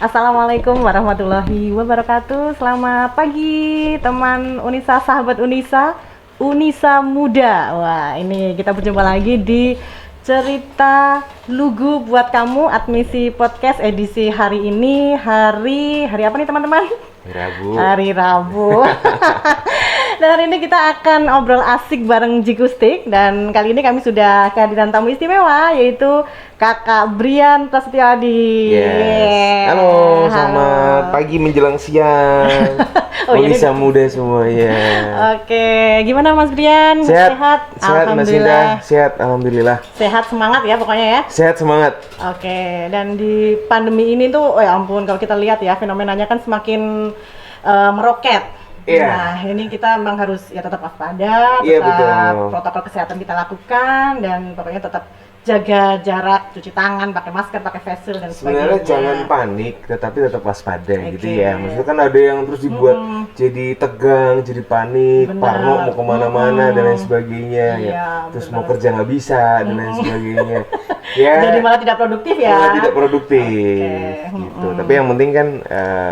Assalamualaikum warahmatullahi wabarakatuh. Selamat pagi teman Unisa, sahabat Unisa, Unisa Muda. Wah, ini kita berjumpa lagi di Cerita Lugu Buat Kamu Admisi Podcast edisi hari ini. Hari apa nih teman-teman? Rabu. Hari Rabu. Dan hari ini kita akan obrol asik bareng Jikustik. Dan kali ini kami sudah kehadiran tamu istimewa, yaitu Kakak Brian Prasetyadi. Yes. Halo, selamat pagi menjelang siang. Unisa Muda semuanya. Oke, gimana Mas Brian? Sehat? Sehat Mas Indah, sehat alhamdulillah. Sehat, semangat ya pokoknya ya. Sehat semangat. Oke, dan di pandemi ini tuh, oh ya ampun, kalau kita lihat ya fenomenanya kan semakin meroket. Iya. Nah, ini kita memang harus ya tetap waspada, Iya, tetap betul. protokol kesehatan kita lakukan, dan pokoknya tetap jaga jarak, cuci tangan, pakai masker, pakai face shield dan Sebenarnya sebagainya. jangan panik, tetapi tetap waspada gitu Oke. ya. Maksudnya kan ada yang terus dibuat jadi tegang, jadi panik, Benar. parno mau kemana-mana dan lain sebagainya. Iya, Ya. Terus benar. mau kerja nggak bisa dan lain sebagainya. Ya. Jadi malah tidak produktif ya. Malah tidak produktif Oke. gitu. Tapi yang penting kan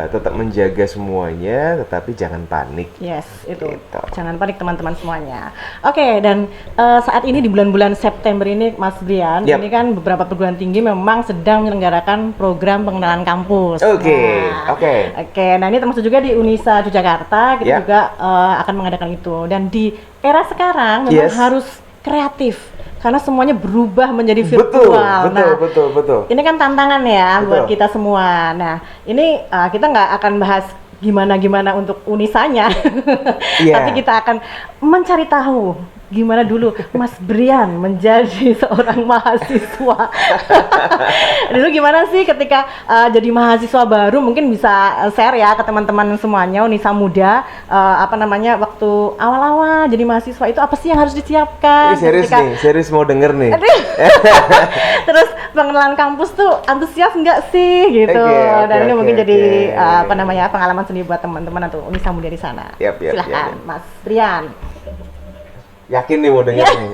tetap menjaga semuanya, tetapi jangan panik. Yes, itu. Gitu. Jangan panik teman-teman semuanya. Oke, dan saat ini di bulan-bulan September ini, Mas Brian, Yap. ini kan beberapa perguruan tinggi memang sedang menyelenggarakan program pengenalan kampus. Oke, Nah, oke. Oke, nah ini termasuk juga di Unisa Yogyakarta, kita Yap. juga akan mengadakan itu. Dan di era sekarang memang Yes. harus kreatif, karena semuanya berubah menjadi virtual. Betul, betul. Ini kan tantangan ya buat Betul. kita semua. Nah, ini kita nggak akan bahas gimana untuk Unisanya, Iya. tapi kita akan mencari tahu gimana dulu Mas Brian menjadi seorang mahasiswa. Dulu gimana sih ketika jadi mahasiswa baru? Mungkin bisa share ya ke teman-teman semuanya Unisa Muda, waktu awal-awal jadi mahasiswa itu apa sih yang harus disiapkan? Ini serius Ketika- nih, serius mau denger nih. Terus pengenalan kampus tuh antusias nggak sih gitu? Oke, Dan ini mungkin oke. jadi pengalaman seni buat teman-teman atau Unisa Muda di sana. Yap, Silahkan, yap. Mas Brian. Yakin nih mau denger Ya. nih.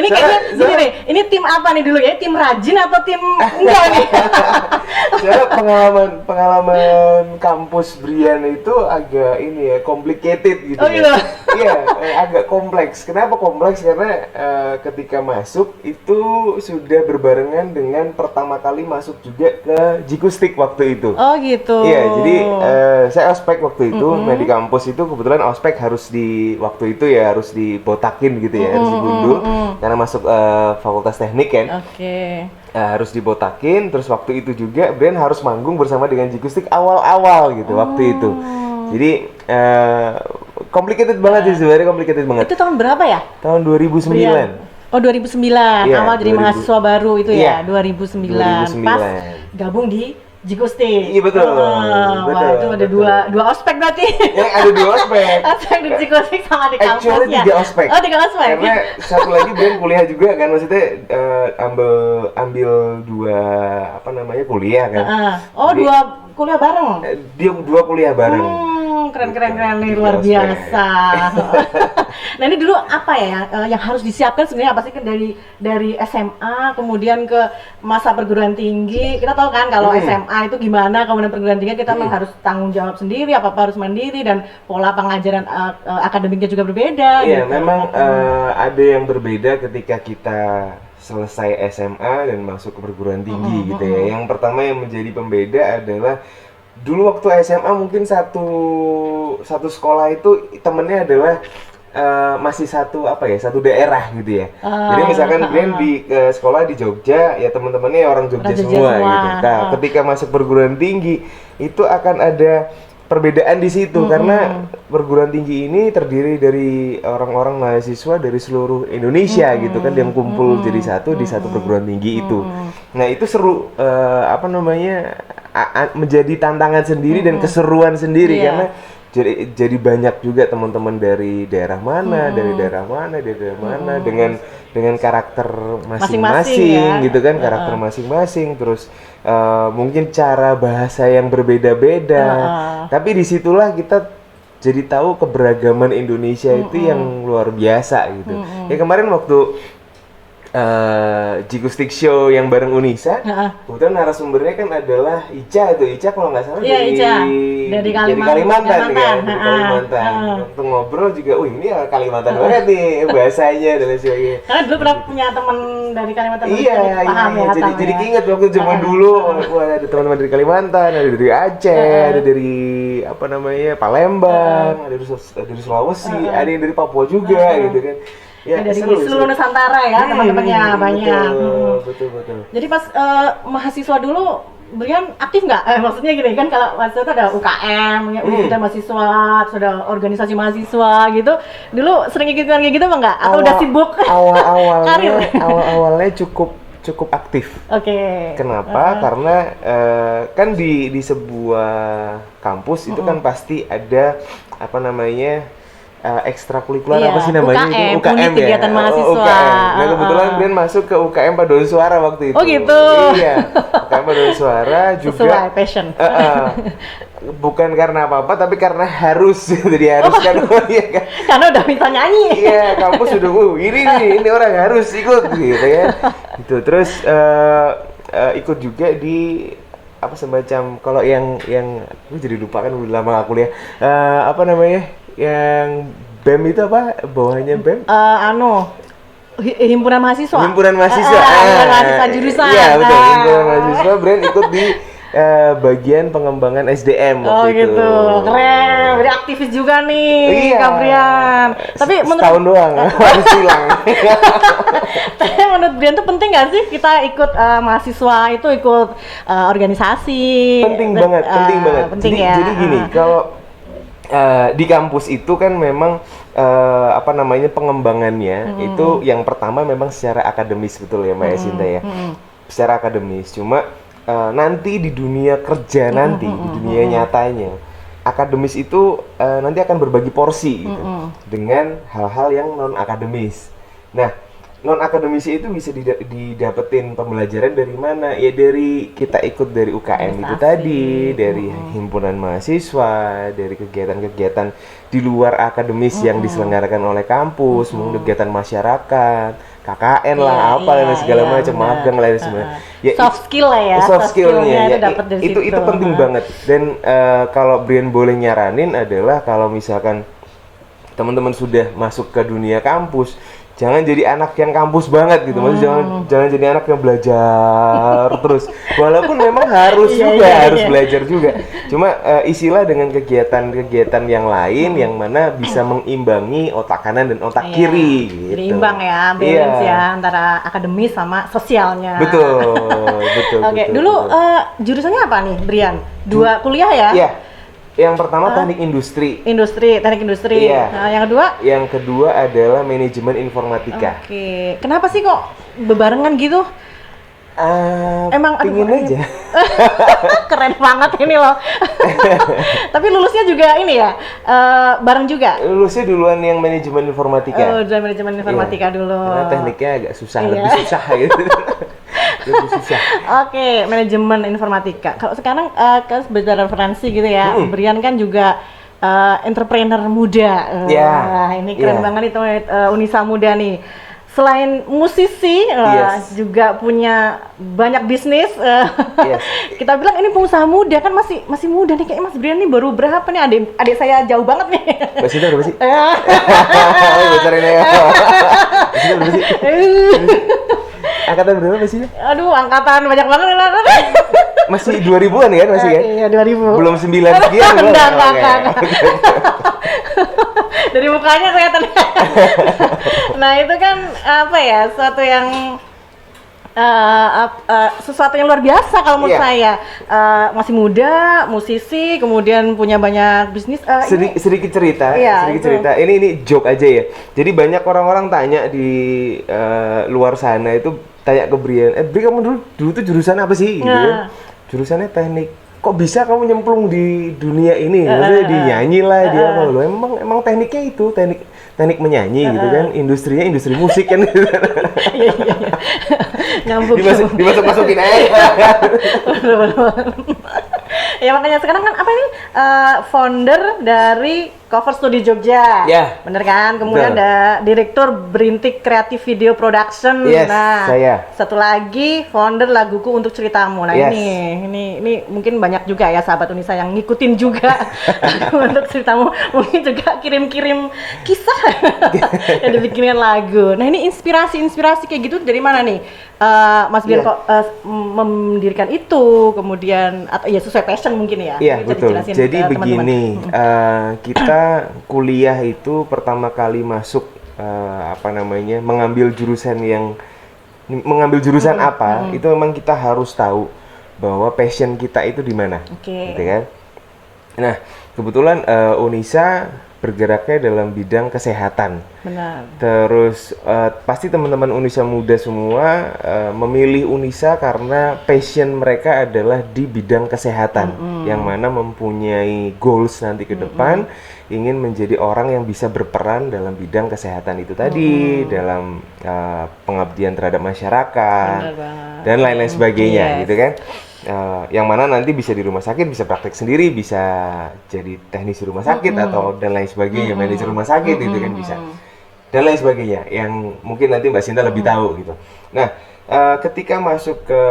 Ini kayaknya gini nih, ini tim apa nih dulu ya? Tim rajin atau tim enggak nih? Soalnya pengalaman kampus Brian itu agak ini ya, complicated gitu Oh, ya. gitu? Iya, agak kompleks. Kenapa kompleks? Karena ketika masuk itu sudah berbarengan dengan pertama kali masuk juga ke Jikustik waktu itu. Oh gitu. Iya, jadi saya ospek waktu itu. Nah di kampus itu kebetulan ospek harus waktu itu ya harus dibotakin gitu ya, harus digundul karena masuk fakultas teknik kan. Oke. Harus dibotakin, terus waktu itu juga Brian harus manggung bersama dengan Jikustik awal-awal gitu waktu itu. Jadi complicated banget sih sebenarnya, complicated banget. Itu tahun berapa ya? Tahun 2009. Brian? Oh 2009, Iya, awal jadi 2000. mahasiswa baru itu Iya, ya, 2009. 2009. Pas gabung di Jikustik. Iya, betul, Wah, betul, itu ada betul. dua ospek berarti. Ada 2 ospek. Ospek di Jikustik sama di kampusnya. Actually 3 ospek. Oh 3 ospek. Karena satu lagi Brian kuliah juga kan, maksudnya ambil 2 kuliah kan. Oh Jadi, 2 kuliah bareng. dia 2 kuliah bareng. Keren nih, Tiga luar ospek. biasa. Nah ini dulu apa ya yang harus disiapkan sebenarnya apa sih kan dari SMA kemudian ke masa perguruan tinggi. Kita tahu kan kalau SMA itu gimana, kemudian perguruan tinggi kita memang harus tanggung jawab sendiri, apa harus mandiri, dan pola pengajaran akademiknya juga berbeda. Iya, gitu. memang ada yang berbeda ketika kita selesai SMA dan masuk ke perguruan tinggi gitu ya. Yang pertama yang menjadi pembeda adalah dulu waktu SMA mungkin satu sekolah itu temennya adalah masih satu daerah gitu ya. Jadi misalkan Brian di sekolah di Jogja, ya teman-temannya orang Jogja Orang Jogja semua semua. gitu. Nah, ketika masuk perguruan tinggi itu akan ada perbedaan di situ karena perguruan tinggi ini terdiri dari orang-orang mahasiswa dari seluruh Indonesia gitu kan, yang kumpul jadi satu di satu perguruan tinggi itu. Nah, itu seru menjadi tantangan sendiri dan keseruan sendiri Iya. karena jadi banyak juga teman-teman dari daerah mana, dari daerah mana dengan karakter Masing-masing masing-masing ya. gitu kan, karakter masing-masing, terus mungkin cara bahasa yang berbeda-beda. Tapi disitulah kita jadi tahu keberagaman Indonesia itu yang luar biasa gitu. Ya kemarin waktu Jikustik Show yang bareng Unisa. Heeh. Kebetulan narasumbernya kan adalah Ica tuh. Ica kalau nggak salah Iya, Ica. Dari Kalimantan. kan, dari Heeh. Kalimantan. Heeh. Waktu ngobrol juga, ini ya Kalimantan banget nih bahasanya dan lain sebagainya. Karena dulu pernah punya teman dari Kalimantan, Iya, paham ya. jadi tahu ya. inget waktu zaman dulu, wah, ada teman-teman dari Kalimantan, ada dari Aceh, ada dari apa namanya Palembang, ada dari Sulawesi, ada yang dari Papua juga gitu kan. Ya, dari seru, seluruh seru. Nusantara ya teman-temannya banyak. Betul. Jadi pas mahasiswa dulu Brian aktif nggak? Maksudnya gini kan, kalau mahasiswa itu ada UKM, ya, Unida mahasiswa, sudah organisasi mahasiswa gitu. Dulu sering ikutan kayak gitu apa nggak? Atau udah sibuk? Karir? Awalnya cukup aktif. Oke. Kenapa? Karena kan di sebuah kampus itu kan pasti ada apa namanya ekstrakurikuler, Iya, apa sih namanya UKM, itu UKM unit ya. kegiatan mahasiswa. UKM. Nah kebetulan Brian masuk ke UKM Paduan Suara waktu itu. Oh gitu. Iya. UKM Paduan Suara juga. Sesuai passion. Bukan karena apa-apa, tapi karena harus diharuskan. Iya kan. Karena udah minta nyanyi. Iya, kampus sudah ini orang harus ikut gitu ya. Gitu. Terus ikut juga di apa semacam, kalau yang gue jadi lupa kan udah lama gak kuliah. Apa namanya? Yang BEM itu apa? Bawahnya BEM? Himpunan mahasiswa. Himpunan mahasiswa. Himpunan mahasiswa jurusan. Iya, betul. Himpunan mahasiswa. Brian ikut di bagian pengembangan SDM waktu itu. Gitu. Keren. Jadi aktivis juga nih, Iya. Kak Brian. Tapi setahun doang, harus hilang. Tapi menurut Brian tuh penting nggak sih kita ikut mahasiswa itu ikut organisasi? Penting banget. Penting Jadi, ya. jadi gini, kalau di kampus itu kan memang apa namanya pengembangannya itu yang pertama memang secara akademis, betul ya Mbak Yasinta ya. Secara akademis. Cuma nanti di dunia kerja nanti di dunia nyatanya akademis itu nanti akan berbagi porsi gitu, dengan hal-hal yang non akademis. Nah, non akademis itu bisa didapetin pembelajaran dari mana? Ya dari kita ikut dari UKM itu tadi, dari himpunan mahasiswa, dari kegiatan-kegiatan di luar akademis yang diselenggarakan oleh kampus, mungkin kegiatan masyarakat, KKN lah, apa dan segala macam, magang lah dan sebagainya. Ya, soft skill lah ya. Soft skillnya itu ya, dapat dari situ. itu penting banget. Dan kalau Brian boleh nyaranin adalah kalau misalkan teman-teman sudah masuk ke dunia kampus, jangan jadi anak yang kampus banget gitu. Maksudnya jangan jadi anak yang belajar terus. Walaupun memang harus harus belajar juga. Cuma isilah dengan kegiatan-kegiatan yang lain yang mana bisa mengimbangi otak kanan dan otak kiri gitu. Jadi imbang ya, balance ya antara akademis sama sosialnya. Betul. Oke, dulu jurusannya apa nih, Brian? Dua kuliah ya? Iya. Yang pertama teknik industri. Teknik industri. Iya. Nah, yang kedua? Yang kedua adalah manajemen informatika. Oke. Kenapa sih kok bebarengan gitu? Emang pingin aja. Keren banget ini loh. Tapi lulusnya juga ini ya, bareng juga? Lulusnya duluan yang manajemen informatika. Udah manajemen informatika dulu. Karena tekniknya agak susah, lebih susah gitu. Lebih susah. Oke, manajemen informatika. Kalau sekarang kan sebagai referensi gitu ya, Brian kan juga entrepreneur muda. Ini keren banget itu Unisa Muda nih. Selain musisi, juga punya banyak bisnis. Kita bilang ini pengusaha muda, kan masih muda nih. Kayak Mas Brian nih baru berapa nih? Adik saya jauh banget nih. Mbak Sinta berapa sih? Bocorin ya. Mbak Sinta berapa sih? Angkatan berapa Mbak Sinta? Aduh, angkatan banyak banget. Masih 2000-an kan masih kan? Iya, 2000. Belum 9 sekian belum? Enggak. Dari mukanya kelihatan. Nah, itu kan apa ya? Sesuatu yang luar biasa kalau menurut saya. Masih muda, musisi, kemudian punya banyak bisnis. Sedikit cerita. Ini joke aja ya. Jadi banyak orang-orang tanya di luar sana itu, tanya ke Brian, Brian kamu dulu tuh jurusan apa sih? Gitu kan. Jurusannya teknik. Kok bisa kamu nyemplung di dunia ini? Maksudnya dinyanyi lah, dia apa loh? Emang tekniknya itu teknik menyanyi gitu kan, industrinya industri musik kan. Iya. Nyambung. Dimasuk-masukin aja. Ya makanya sekarang kan apa nih founder dari Cover Studio Jogja, Ya. bener kan? Kemudian Betul. ada direktur Berintik Creative Video Production. Yes, Nah, saya. satu lagi founder Laguku Untuk Ceritamu. Nah Yes. ini mungkin banyak juga ya sahabat Unisa yang ngikutin juga Lagu Untuk Ceritamu. Mungkin juga kirim-kirim kisah yang dibikinkan lagu. Nah ini inspirasi kayak gitu dari mana nih? Mas Bian Iya. kok mendirikan itu, kemudian atau ya sesuai passion mungkin ya? Iya Bisa betul. dijelasin Jadi ke teman-teman. begini, kita kuliah itu pertama kali masuk mengambil jurusan apa? Itu memang kita harus tahu bahwa passion kita itu di mana, Oke. gitu kan? Nah kebetulan Unisa bergeraknya dalam bidang kesehatan. Benar. Terus pasti teman-teman Unisa muda semua memilih Unisa karena passion mereka adalah di bidang kesehatan, yang mana mempunyai goals nanti ke depan ingin menjadi orang yang bisa berperan dalam bidang kesehatan itu tadi, dalam pengabdian terhadap masyarakat Benar banget. dan lain-lain sebagainya, Yes. gitu kan? Yang mana nanti bisa di rumah sakit, bisa praktek sendiri, bisa jadi teknisi rumah sakit atau dan lain sebagainya, manajer rumah sakit itu kan bisa, dan lain sebagainya yang mungkin nanti Mbak Sinta lebih tahu gitu. Nah, ketika masuk ke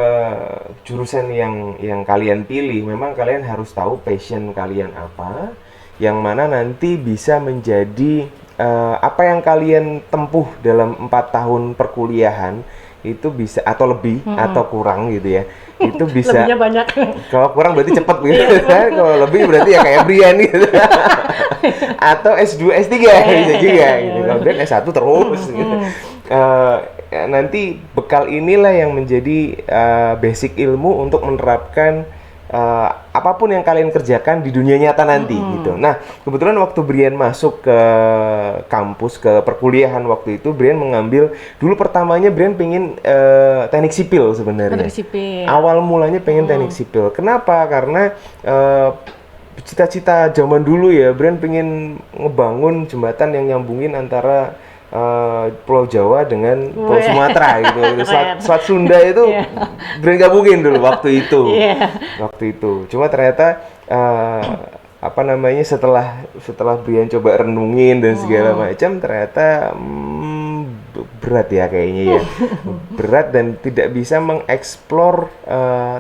jurusan yang kalian pilih, memang kalian harus tahu passion kalian apa, yang mana nanti bisa menjadi apa yang kalian tempuh dalam 4 tahun perkuliahan itu bisa atau lebih atau kurang gitu ya. Itu bisa, Lebihnya banyak. kalau kurang berarti cepet gitu kan, kalau lebih berarti ya kayak Brian gitu. Atau S2, S3 bisa juga gitu. Kalau Brian S1 terus gitu. Nanti bekal inilah yang menjadi basic ilmu untuk menerapkan apapun yang kalian kerjakan di dunia nyata nanti gitu. Nah, kebetulan waktu Brian masuk ke kampus, ke perkuliahan waktu itu, Brian mengambil dulu pertamanya Brian pengen teknik sipil sebenarnya. Teknik sipil. Awal mulanya pengen teknik sipil. Kenapa? Karena cita-cita zaman dulu ya, Brian pengen ngebangun jembatan yang nyambungin antara Pulau Jawa dengan Pulau Sumatera gitu. Selat Sunda itu Brian gabungin dulu waktu itu. Waktu itu. Cuma ternyata setelah Brian coba renungin dan segala macam, ternyata berat ya kayaknya ya. Berat dan tidak bisa mengeksplor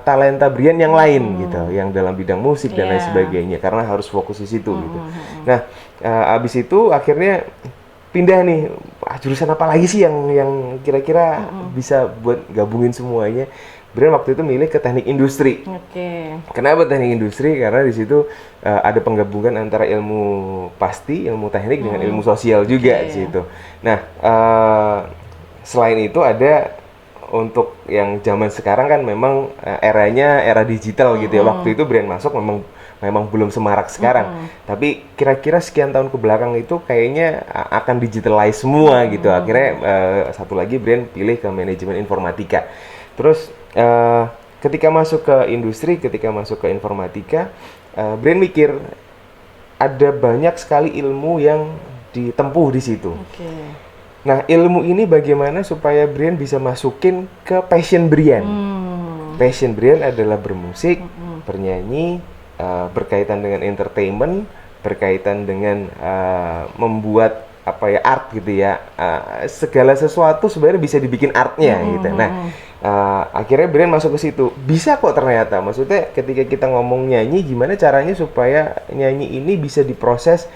talenta Brian yang lain gitu, yang dalam bidang musik dan lain sebagainya, karena harus fokus di situ gitu. Nah, abis itu akhirnya pindah nih, jurusan apa lagi sih yang kira-kira bisa buat gabungin semuanya. Brian waktu itu milih ke teknik industri. Oke. Kenapa teknik industri? Karena di situ ada penggabungan antara ilmu teknik dengan ilmu sosial juga di situ. Nah, selain itu ada untuk yang zaman sekarang kan memang eranya era digital gitu ya. Waktu itu Brian masuk memang belum semarak sekarang. Tapi kira-kira sekian tahun ke belakang itu kayaknya akan digitalize semua gitu. Akhirnya satu lagi Brian pilih ke manajemen informatika. Terus ketika masuk ke industri, ketika masuk ke informatika, Brian mikir ada banyak sekali ilmu yang ditempuh di situ. Nah, ilmu ini bagaimana supaya Brian bisa masukin ke passion Brian. Passion Brian adalah bermusik, bernyanyi, berkaitan dengan entertainment, berkaitan dengan membuat art gitu ya. Segala sesuatu sebenarnya bisa dibikin artnya gitu. Nah, akhirnya Brian masuk ke situ. Bisa kok ternyata. Maksudnya ketika kita ngomong nyanyi, gimana caranya supaya nyanyi ini bisa diproses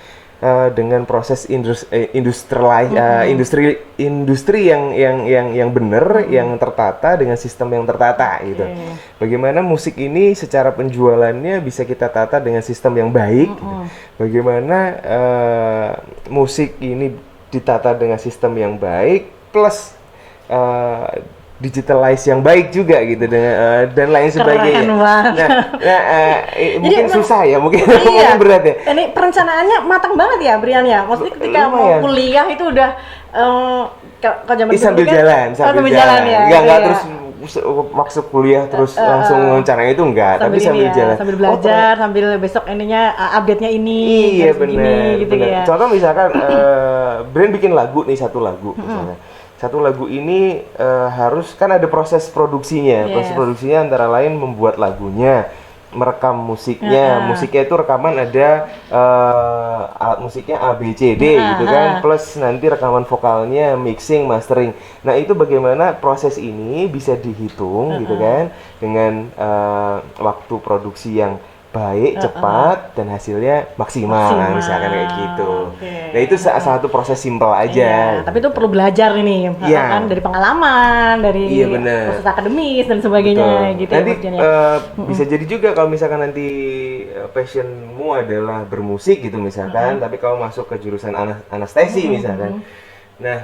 dengan proses industri yang benar, yang tertata dengan sistem yang tertata gitu. Bagaimana musik ini secara penjualannya bisa kita tata dengan sistem yang baik. Gitu. Bagaimana musik ini ditata dengan sistem yang baik plus digitalize yang baik juga gitu dan lain sebagainya. Mungkin susah ya, mungkin berat ya. Ini perencanaannya matang banget ya, Brian ya. Maksudnya ketika mau kuliah itu udah kalau zaman dulu sambil jalan ya. Enggak terus masuk kuliah terus langsung rencana itu enggak, tapi sambil jalan. Sambil belajar, sambil besok ininya update-nya ini. Iya benar. Gitu ya. Contoh misalkan Brian bikin lagu nih, satu lagu misalnya. Satu lagu ini harus kan ada proses produksinya. Proses produksinya antara lain membuat lagunya, merekam musiknya. Musiknya itu rekaman ada alat musiknya A B C D gitu kan, plus nanti rekaman vokalnya, mixing, mastering. Nah, itu bagaimana proses ini bisa dihitung gitu kan dengan waktu produksi yang baik, cepat, dan hasilnya maksimal. Nah, misalkan kayak gitu. Nah, itu salah satu proses simpel aja. Iya, tapi itu perlu belajar ini, kan dari pengalaman, dari proses akademis dan sebagainya. Betul. Gitu. Nanti ya, bisa jadi juga kalau misalkan nanti passionmu adalah bermusik gitu misalkan, tapi kamu masuk ke jurusan anestesi misalkan. Nah,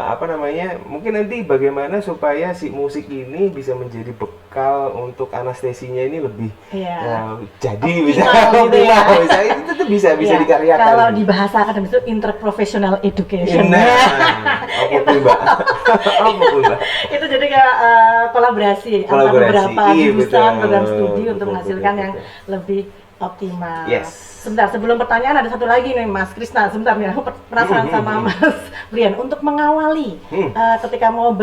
apa namanya? Mungkin nanti bagaimana supaya si musik ini bisa menjadi bekal untuk anestesinya ini lebih jadi bisa optimal. Itu bisa dikaryakan. Kalau di bahasa akademis itu interprofessional education. Apapun Mbak. Itu jadi kayak kolaborasi antara beberapa jurusan program studi untuk menghasilkan yang lebih optimal. Sebentar, sebelum pertanyaan ada satu lagi nih Mas Krisna. Sebentar nih, aku penasaran sama Mas Brian. Untuk mengawali ketika mau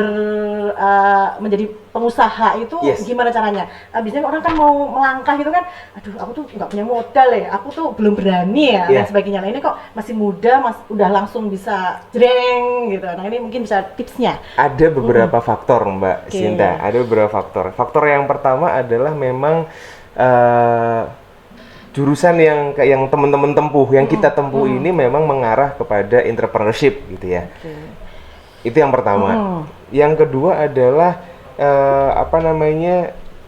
menjadi pengusaha itu gimana caranya? Biasanya orang kan mau melangkah gitu kan, aduh aku tuh nggak punya modal ya, aku tuh belum berani ya dan sebagainya. Nah ini kok masih muda, udah langsung bisa jreng gitu. Nah ini mungkin bisa tipsnya. Ada beberapa faktor Mbak Sinta, ada beberapa faktor. Faktor yang pertama adalah memang jurusan yang teman-teman tempuh, yang kita tempuh ini memang mengarah kepada entrepreneurship gitu ya. Itu yang pertama. Yang kedua adalah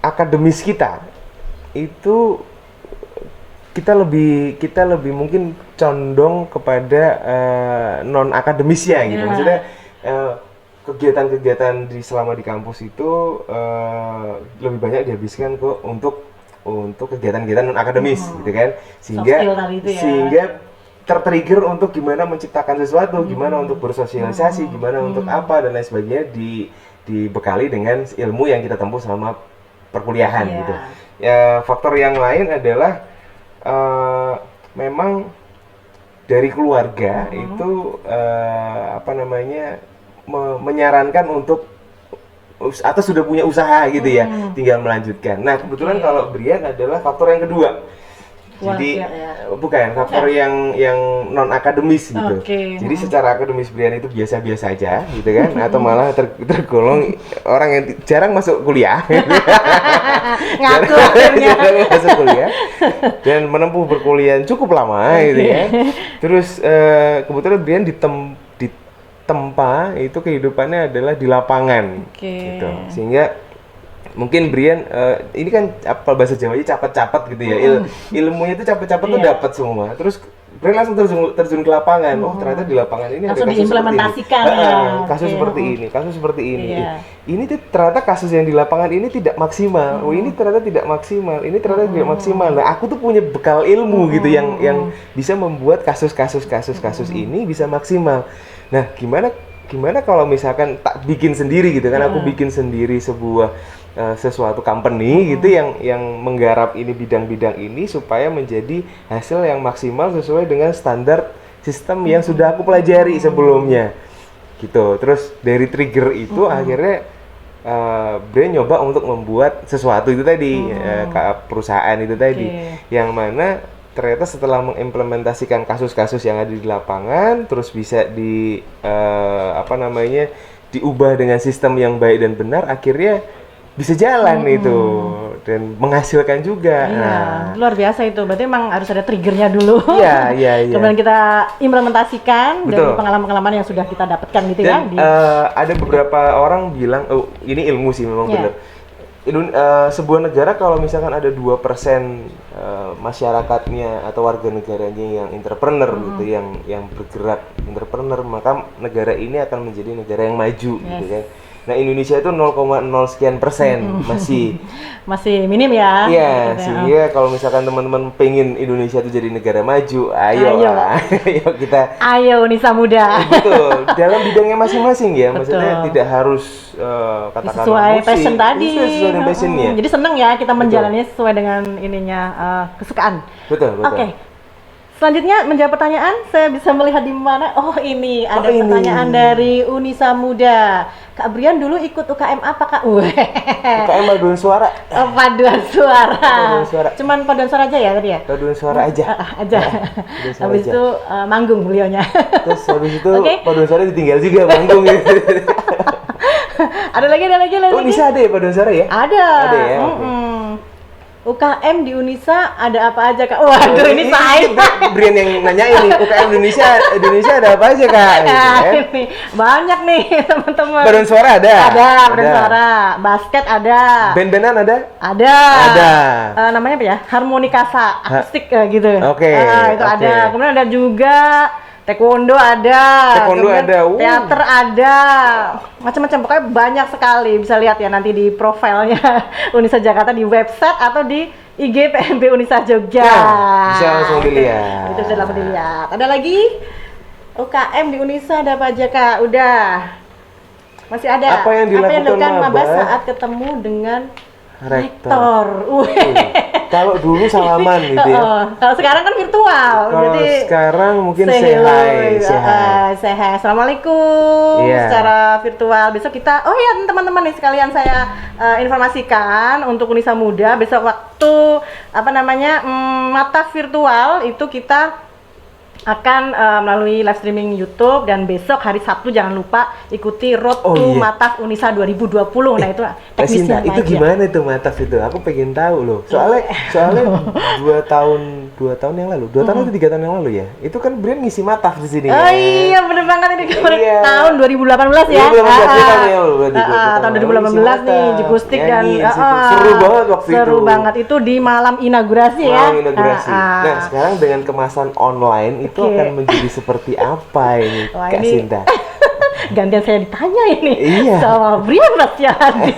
akademis kita. Itu kita lebih mungkin condong kepada non akademis ya gitu. Maksudnya kegiatan-kegiatan selama di kampus itu lebih banyak dihabiskan kok untuk kegiatan-kegiatan non akademis gitu kan, sehingga tertrigger untuk gimana menciptakan sesuatu, gimana untuk bersosialisasi, gimana untuk apa dan lain sebagainya, dibekali dengan ilmu yang kita tempuh selama perkuliahan gitu. Ya, faktor yang lain adalah memang dari keluarga itu menyarankan untuk atau sudah punya usaha gitu ya, tinggal melanjutkan. Nah, kebetulan kalau Brian adalah faktor yang kedua. Jadi bukan faktor yang non akademis gitu. Jadi secara akademis Brian itu biasa-biasa aja gitu kan, atau malah tergolong orang yang jarang masuk kuliah. jarang masuk kuliah dan menempuh perkuliahan cukup lama gitu ya. Terus kebetulan Brian tempa itu kehidupannya adalah di lapangan gitu, sehingga mungkin Brian ini kan apa bahasa Jawanya capet-capet gitu ya, ilmunya itu capet-capet tuh dapat semua, terus Brian langsung terjun ke lapangan. Ternyata di lapangan ini langsung ada kasus diimplementasikan kasus seperti ini. Ini tuh ternyata kasus yang di lapangan ini tidak maksimal. Ini ternyata tidak maksimal. Ini ternyata tidak maksimal. Nah, aku tuh punya bekal ilmu gitu yang bisa membuat kasus ini bisa maksimal. Nah, gimana kalau misalkan tak bikin sendiri gitu kan? Aku bikin sendiri sebuah sesuatu company gitu yang menggarap ini bidang-bidang ini supaya menjadi hasil yang maksimal sesuai dengan standar sistem yang sudah aku pelajari sebelumnya. Gitu. Terus dari trigger itu akhirnya Brian nyoba untuk membuat sesuatu itu tadi, perusahaan itu tadi, yang mana ternyata setelah mengimplementasikan kasus-kasus yang ada di lapangan, terus bisa diubah dengan sistem yang baik dan benar, akhirnya bisa jalan itu dan menghasilkan juga. Luar biasa itu. Berarti memang harus ada triggernya dulu. Iya. Kemudian kita implementasikan dari pengalaman-pengalaman yang sudah kita dapatkan gitu dan, ya. ada beberapa orang bilang, ini ilmu sih memang benar. Sebuah negara kalau misalkan ada 2% masyarakatnya atau warga negaranya yang entrepreneur gitu, yang bergerak entrepreneur, maka negara ini akan menjadi negara yang maju gitu kan. Nah, Indonesia itu 0,0 sekian persen masih minim ya. Iya, sehingga kalau misalkan teman-teman pengen Indonesia itu jadi negara maju, ayo kita. Ayo Nisa Muda. Betul, dalam bidangnya masing-masing ya. Maksudnya tidak harus katakanlah sesuai musik, passion tadi. Sesuai dengan passionnya. Jadi seneng ya kita menjalannya sesuai dengan ininya kesukaan. Betul. Oke. Selanjutnya menjawab pertanyaan, saya bisa melihat di mana? Oh ini ada ini. pertanyaan dari Unisa Muda. Kak Brian dulu ikut UKM apa Kak? UKM paduan suara. Oh, paduan suara. Paduan suara. Cuman paduan suara aja ya tadi ya? Paduan suara aja. Aja. Habis aja. itu manggung beliaunya. Terus habis itu Oke. paduan suara ditinggal juga manggung gitu. Ada lagi. Oh, Unisa ada ya paduan suara ya? Ada. Ada ya. UKM di Unisa ada apa aja Kak? Waduh ini saya. Brian yang nanya ini UKM Indonesia ada apa aja Kak? Gitu, Nah, kan? ini banyak nih teman-teman. Paduan suara ada. Ada paduan suara. Basket ada. Band-bandan ada? Ada. Ada. Namanya apa ya? Harmonikasa akustik gitu. Oke, Itu oke. ada. Kemudian ada juga taekwondo ada. Taekwondo Kemudian ada. Teater ada. Macam-macam pokoknya banyak sekali. Bisa lihat ya nanti di profilnya Unisa Jakarta di website atau di IG PMB Unisa Jogja. Nah, bisa langsung dilihat. Itu bisa langsung dilihat. Ada lagi? UKM di Unisa ada apa aja Kak? Udah. Masih ada. Apa yang dilakukan maba maba saat ketemu dengan Rektor. Wih. Kalau dulu salaman gitu ya. Kalau sekarang kan virtual. Kalau Jadi sekarang mungkin say say hello, hi. say hi. Assalamualaikum. Iya. Secara virtual. Besok kita, oh iya teman-teman nih sekalian saya informasikan untuk Unisa Muda. Besok waktu mata virtual itu kita akan melalui live streaming YouTube dan besok hari Sabtu jangan lupa ikuti Road to Mataf Unisa 2020. Nah itu teknisnya Sinta, itu aja. gimana itu Mataf itu? Aku pengen tahu loh. Soalnya 2 tahun yang lalu, 2 tahun atau 3 tahun yang lalu ya. Itu kan Brian ngisi Mataf di sini. Oh iya bener banget ini kemarin Iya. tahun 2018 ya. 2018 Tahun 2018 nih Jikustik dan seru banget waktu itu. Seru banget itu di malam inaugurasi ya. Malam inaugurasi. Nah, sekarang dengan kemasan online itu akan menjadi seperti apa ini, Wah, Kak ini Sinta? gantian saya ditanya ini Iya. sama Brian Rasyadi.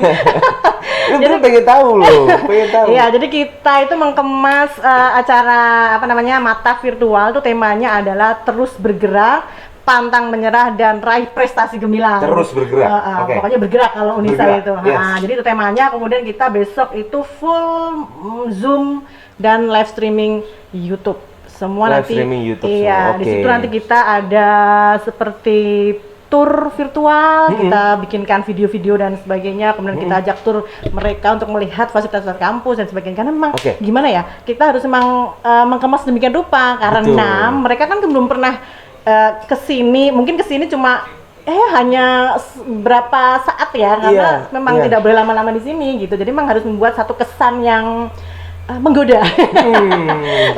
Jadi pengen tahu loh, pengen tahu. Iya, jadi kita itu mengemas acara Mata Virtual tuh temanya adalah terus bergerak, pantang menyerah dan raih prestasi gemilang. Terus bergerak. Oke. Pokoknya bergerak kalau Unisa Bergerak, itu. yes. Jadi itu temanya. Kemudian kita besok itu full Zoom dan live streaming YouTube. Semua Live nanti. streaming YouTube Iya, semua, di oke. situ nanti kita ada seperti tour virtual, kita bikinkan video-video dan sebagainya, kemudian kita ajak tur mereka untuk melihat fasilitas kampus dan sebagainya. Karena memang Oke. gimana ya, kita harus memang mengemas demikian rupa karena mereka kan belum pernah kesini, mungkin kesini cuma hanya berapa saat ya, karena memang tidak boleh lama-lama di sini gitu. Jadi memang harus membuat satu kesan yang menggoda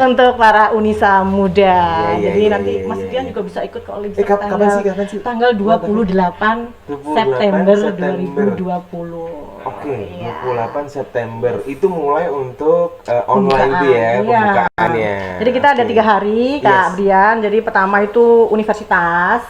untuk para Unisa muda. Jadi nanti Mas Dian juga bisa ikut kalau bisa kapan sih? tanggal 28 September 2020. Oke, 28 September itu mulai untuk online itu ya, pembukaannya. Jadi kita ada 3 hari Kak Brian. Jadi pertama itu universitas,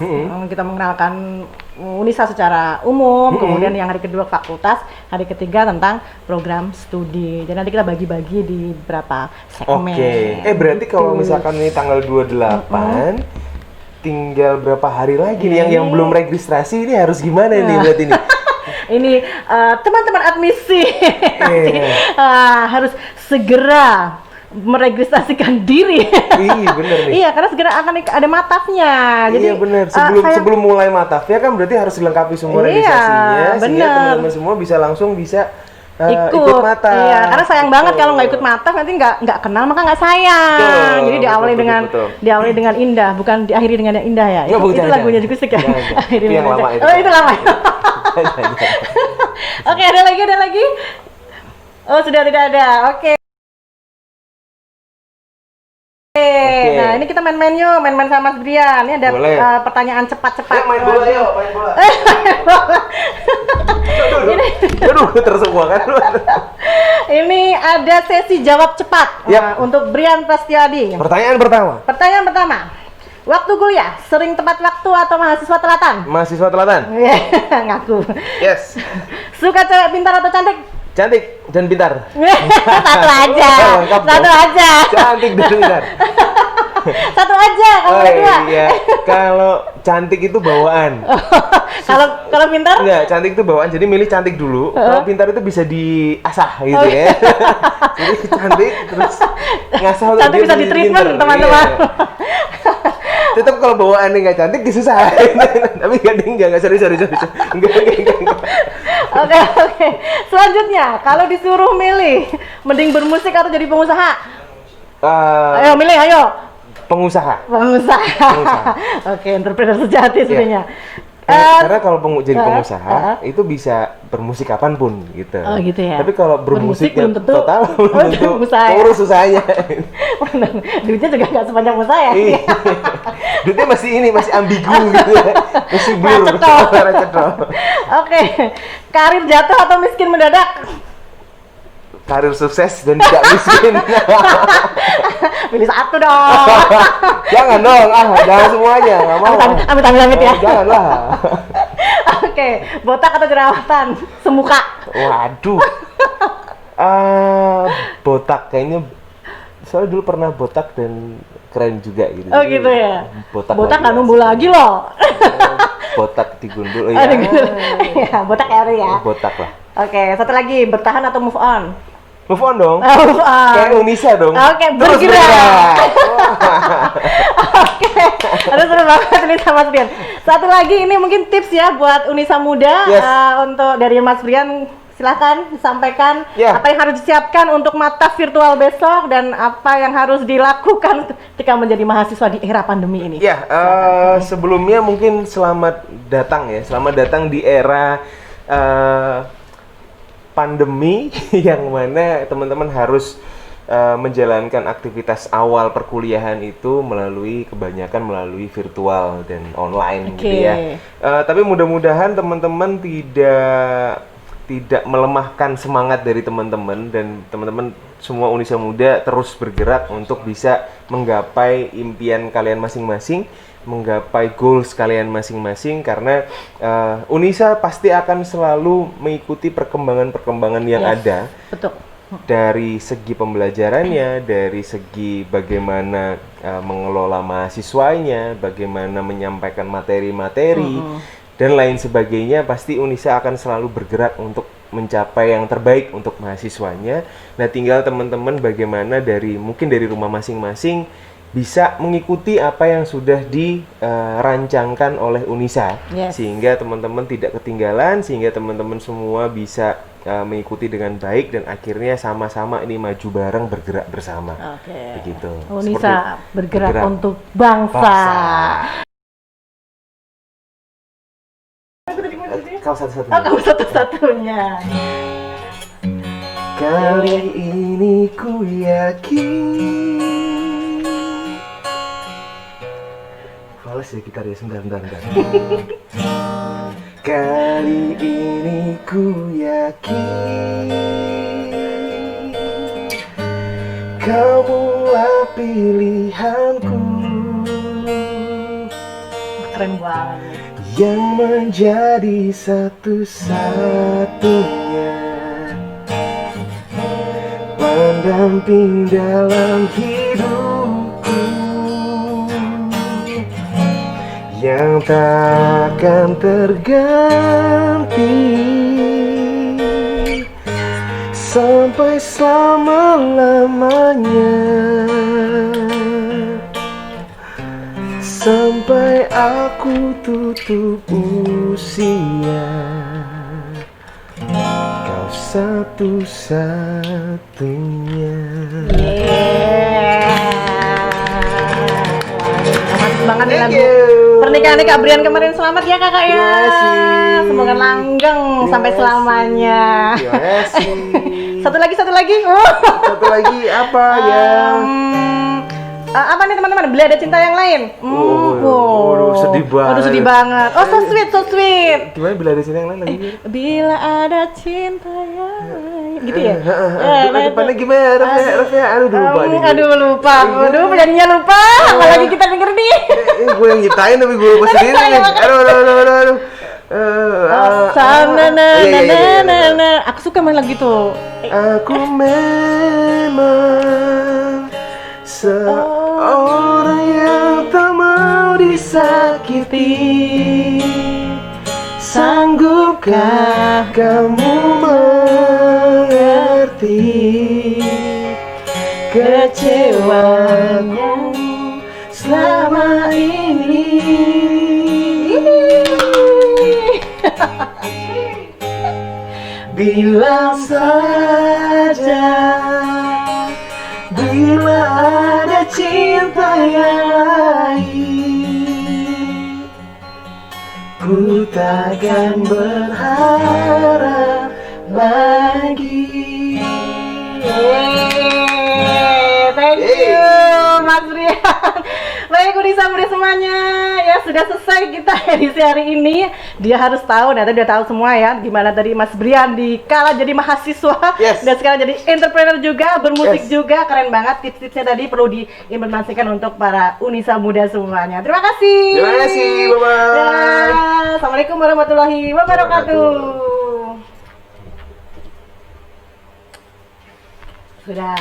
kita mengenalkan Unisa secara umum, kemudian yang hari kedua fakultas, hari ketiga tentang program studi. Jadi nanti kita bagi-bagi di beberapa segmen. Oke. Berarti kalau misalkan ini tanggal 28 tinggal berapa hari lagi nih yang belum registrasi ini harus gimana nih berarti ini? Ini teman-teman admisi harus segera meregistrasikan diri. Iya bener nih. Iya, karena segera akan ada matafnya. Jadi iya bener. Sebelum mulai matafnya kan berarti harus dilengkapi semua registrasinya, sehingga teman-teman semua bisa langsung ikut mataf. Iya, karena sayang banget kalau nggak ikut mataf nanti nggak kenal maka nggak sayang. Jadi diawali dengan indah, bukan diakhiri dengan yang indah ya. Itu lagunya juga sih kan. Itu yang lama itu. Oh itu lama. Oke, ada lagi. Oh sudah tidak ada. Oke. Nah ini kita main sama Mas Brian. Ini ada pertanyaan cepat-cepat. Main bola yuk, main bola. Aduh, tersemua kan. Ini ada sesi jawab cepat untuk Brian Prasetyoadi. Pertanyaan pertama. Waktu kuliah sering tepat waktu atau mahasiswa telatan? Mahasiswa telatan. Ngaku. Yes. Suka cewek pintar atau cantik? Cantik dan pintar. Satu aja. Cantik dan pintar. Satu aja, kalau Oh ada dua. iya, kalau cantik itu bawaan. Kalau pintar? Enggak, cantik itu bawaan. Jadi milih cantik dulu. Kalau pintar itu bisa diasah gitu ya. Jadi cantik terus ngasah untuk Cantik dia bisa menjadi di-treatment, pintar. teman-teman. Iya. Tetap kalau bawaannya nggak cantik disusahin. Tapi enggak serius. Enggak. Oke. Selanjutnya, kalau disuruh milih, mending bermusik atau jadi pengusaha? Ayo milih, ayo. Pengusaha. Pengusaha. Oke, entrepreneur sejati sebenarnya. Karena kalau jadi pengusaha itu bisa bermusik kapanpun gitu. Oh gitu ya. Tapi kalau Bermusik bermusiknya belum tentu. total belum Oh, tentu usaha ya? urus usahanya. Duitnya juga nggak sepanjang usaha ya. Iya. Duitnya masih ambigu gitu ya. Masih blur. Racetol. Oke. Karir jatuh atau miskin mendadak? Karir sukses dan tidak miskin. Pilih satu dong. Jangan dong, jangan semuanya, nggak mau. Amit ya. Janganlah. Oke, botak atau jerawatan? Semuka. Waduh. Botak kayaknya. Soalnya dulu pernah botak dan keren juga gitu. Oh gitu ya. Botak nggak lagi numbuh lagi loh. Botak digundul Oh, ya, botak ya. Botak lah. Oke, satu lagi, bertahan atau move on? Move on dong. Move on. Kayak Unisa dong. Oke, Terus bergerak. Oke, aduh seru banget ini sama Mas Brian. Satu lagi, ini mungkin tips ya buat Unisa muda. Yes. Untuk dari Mas Brian, silahkan disampaikan apa yang harus disiapkan untuk mata virtual besok dan apa yang harus dilakukan ketika menjadi mahasiswa di era pandemi ini. Ya, sebelumnya mungkin selamat datang di era pandemi yang mana teman-teman harus menjalankan aktivitas awal perkuliahan itu kebanyakan melalui virtual dan online gitu ya. Tapi mudah-mudahan teman-teman tidak melemahkan semangat dari teman-teman dan teman-teman semua Unisa Muda terus bergerak untuk bisa menggapai impian kalian masing-masing, menggapai goals kalian masing-masing karena Unisa pasti akan selalu mengikuti perkembangan-perkembangan yang ada. Betul. Dari segi pembelajarannya, dari segi bagaimana mengelola mahasiswanya, bagaimana menyampaikan materi-materi dan lain sebagainya, pasti Unisa akan selalu bergerak untuk mencapai yang terbaik untuk mahasiswanya. Nah, tinggal teman-teman bagaimana mungkin dari rumah masing-masing bisa mengikuti apa yang sudah dirancangkan oleh Unisa, sehingga teman-teman tidak ketinggalan, sehingga teman-teman semua bisa mengikuti dengan baik dan akhirnya sama-sama ini maju bareng, bergerak bersama. Begitu. Unisa bergerak untuk bangsa. Kau satu-satunya. Oh, kamu satu-satunya. Kali ini ku yakin. Fales ya gitar ya, sebentar. Kali ini ku yakin kaulah pilihanku Keren banget. yang menjadi satu-satunya pendamping dalam hidupku yang takkan terganti sampai selama-lamanya, sampai aku tutup usia. Kau satu-satunya. Selamat banget nih lagu you. pernikahan Kak Brian kemarin. Selamat ya kakak ya. Terima kasih. Semoga langgeng sampai kasih. selamanya. Terima kasih. Satu lagi. Satu lagi apa ya? Apa nih teman-teman? Bila ada cinta yang lain. Waduh, sedih banget. Waduh, sedih banget. Oh, so sweet. Gimana bila ada cinta yang lain lagi? Bila ada cinta yang lain. Gitu ya? Depannya gimana? Refnya, Aduh, lupa. Aduh, penyanyinya lupa. Apalagi kita denger nih. Gue yang nyiptain tapi gue lupa sendiri. Aduh. Aku suka main lagu itu. Aku memang seorang disakiti, sanggupkah kamu mengerti kecewaanmu selama ini? Bilang saja bila ada cinta yang lain, ku takkan berharap lagi. Thank you Mas Brian. Baik Unisa Muda semuanya, ya sudah selesai kita edisi hari ini. Dia harus tahu, ternyata dia tahu semua ya gimana tadi Mas Brian di kala jadi mahasiswa, Yes. dan sekarang jadi entrepreneur juga, bermusik Yes. juga. Keren banget, tips-tipsnya tadi perlu diimplementasikan untuk para Unisa Muda semuanya. Terima kasih. Terima kasih, bye-bye. Ya, Assalamualaikum warahmatullahi wabarakatuh. Sudah.